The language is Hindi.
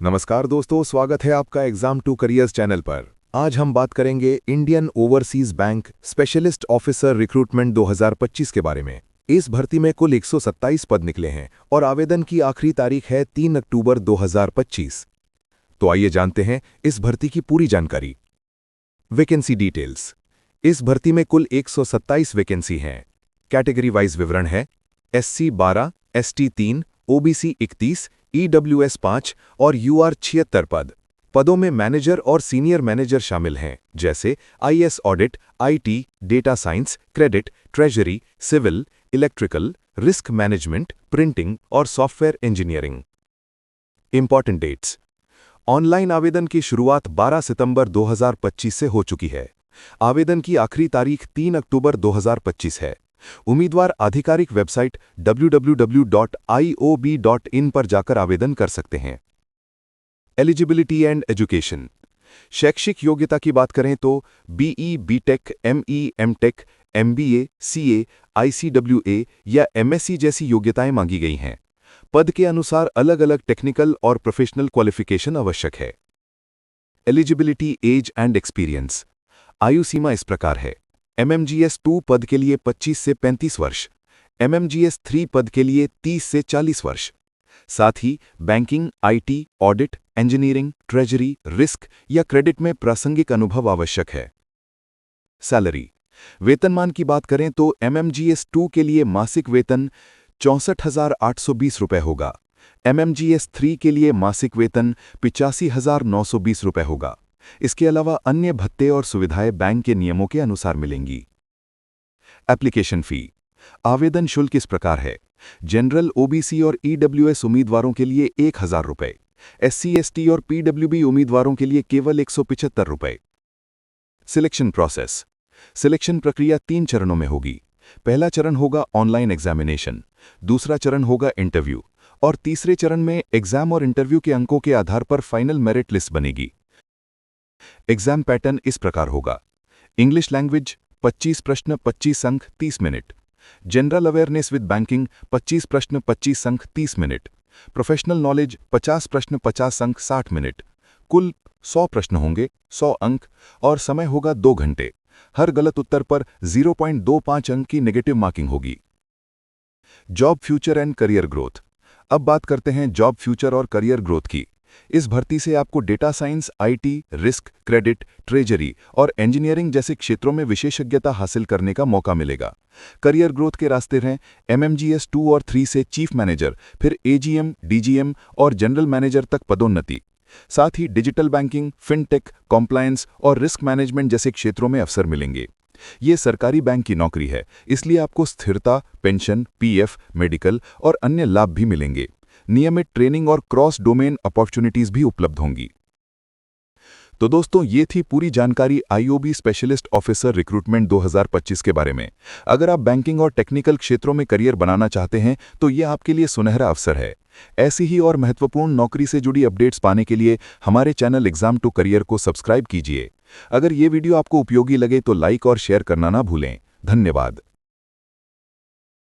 नमस्कार दोस्तों, स्वागत है आपका एग्जाम टू करियर्स चैनल पर। आज हम बात करेंगे Indian overseas bank specialist officer recruitment 2025 के बारे में। इस भर्ती में कुल 127 पद निकले हैं और आवेदन की आखिरी तारीख है 3 अक्टूबर 2025। तो आइए जानते हैं इस भर्ती की पूरी जानकारी। Vacancy details. इस भर्ती में कुल 127 वैकेंसी हैं। कैटेगरी वाइज विवरण है: SC 12, ST 3, OBC 31, EWS 5 और UR 76 पद। पदों में मैनेजर और सीनियर मैनेजर शामिल हैं, जैसे IS audit, IT, data science, credit, treasury, civil, electrical, risk management, printing और software engineering. Important dates. Online आवेदन की शुरुआत 12 सितंबर 2025 से हो चुकी है। आवेदन की आखिरी तारीख 3 अक्टूबर 2025 है। उम्मीदवार आधिकारिक वेबसाइट www.iob.in पर जाकर आवेदन कर सकते हैं। Eligibility and education. शैक्षिक योग्यता की बात करें तो BE, BTech, ME, MTech, MBA, CA, ICWA या MSc जैसी योग्यताएं मांगी गई हैं। पद के अनुसार अलग अलग टेक्निकल और प्रोफेशनल क्वालिफिकेशन आवश्यक है। Eligibility, age and experience. आयु सीमा इस प्रकार है: MMGS 2 पद के लिए 25 से 35 वर्ष, MMGS 3 पद के लिए 30 से 40 वर्ष। साथ ही banking, IT, audit, engineering, treasury, risk या क्रेडिट में प्रासंगिक अनुभव आवश्यक है। सैलरी। वेतनमान की बात करें तो MMGS 2 के लिए मासिक वेतन 64,820 रुपये होगा। MMGS 3 के लिए मासिक वेतन 85,920 रुपये होगा। इसके अलावा अन्य भत्ते और सुविधाएं बैंक के नियमों के अनुसार मिलेंगी। Application fee. आवेदन शुल्क इस प्रकार है: जनरल, OBC और EWS उम्मीदवारों के लिए 1,000 रुपये, SC, ST और PWB उम्मीदवारों के लिए केवल 175 रुपये। Selection process. सिलेक्शन प्रक्रिया 3 चरणों में होगी। पहला चरण होगा ऑनलाइन एग्जामिनेशन, दूसरा चरण होगा इंटरव्यू और तीसरे चरण में एग्जाम और इंटरव्यू के अंकों के आधार पर फाइनल मेरिट लिस्ट बनेगी। एग्जाम पैटर्न इस प्रकार होगा: इंग्लिश लैंग्वेज 25 प्रश्न 25 अंक 30 minute, general awareness with banking 25 प्रश्न 25 अंक 30 मिनट, प्रोफेशनल नॉलेज 50 प्रश्न 50 अंक 60 मिनट। कुल 100 प्रश्न होंगे, 100 अंक और समय होगा 2 घंटे। हर गलत उत्तर पर 0.25 अंक की नेगेटिव मार्किंग होगी। Job future and career growth. अब बात करते हैं जॉब फ्यूचर और करियर ग्रोथ की। इस भर्ती से आपको data science, IT, risk, credit, treasury और इंजीनियरिंग जैसे क्षेत्रों में विशेषज्ञता हासिल करने का मौका मिलेगा। करियर ग्रोथ के रास्ते हैं MMGS 2 और 3 से चीफ मैनेजर, फिर AGM, DGM और जनरल मैनेजर तक पदोन्नति। साथ ही डिजिटल बैंकिंग, फिनटेक, कॉम्प्लायंस और रिस्क मैनेजमेंट जैसे क्षेत्रों में अवसर मिलेंगे। ये सरकारी बैंक की नौकरी है, इसलिए आपको स्थिरता, पेंशन, PF, मेडिकल और अन्य लाभ भी मिलेंगे। नियमित ट्रेनिंग और क्रॉस डोमेन अपॉर्चुनिटीज भी उपलब्ध होंगी। तो दोस्तों, ये थी पूरी जानकारी IOB स्पेशलिस्ट ऑफिसर रिक्रूटमेंट 2025 के बारे में। अगर आप बैंकिंग और टेक्निकल क्षेत्रों में करियर बनाना चाहते हैं तो ये आपके लिए सुनहरा अवसर है। ऐसी ही और महत्वपूर्ण नौकरी से जुड़ी अपडेट्स पाने के लिए हमारे चैनल एग्जाम टू करियर को सब्सक्राइब कीजिए। अगर ये वीडियो आपको उपयोगी लगे तो लाइक और शेयर करना ना भूलें। धन्यवाद।